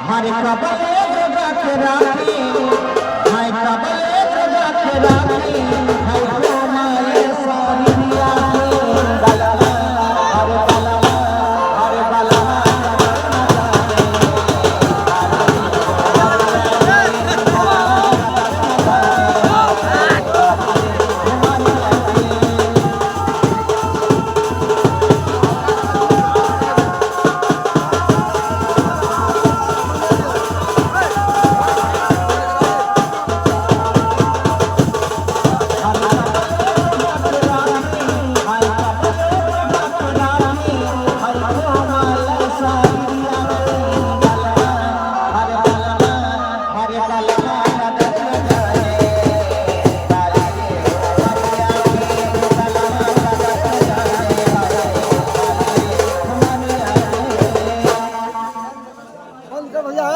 हरे कबले जगा के राखी हाय कबले जगा के राखी हाय माए सारिया बलवा हरे बलवा हरे बलवा भैया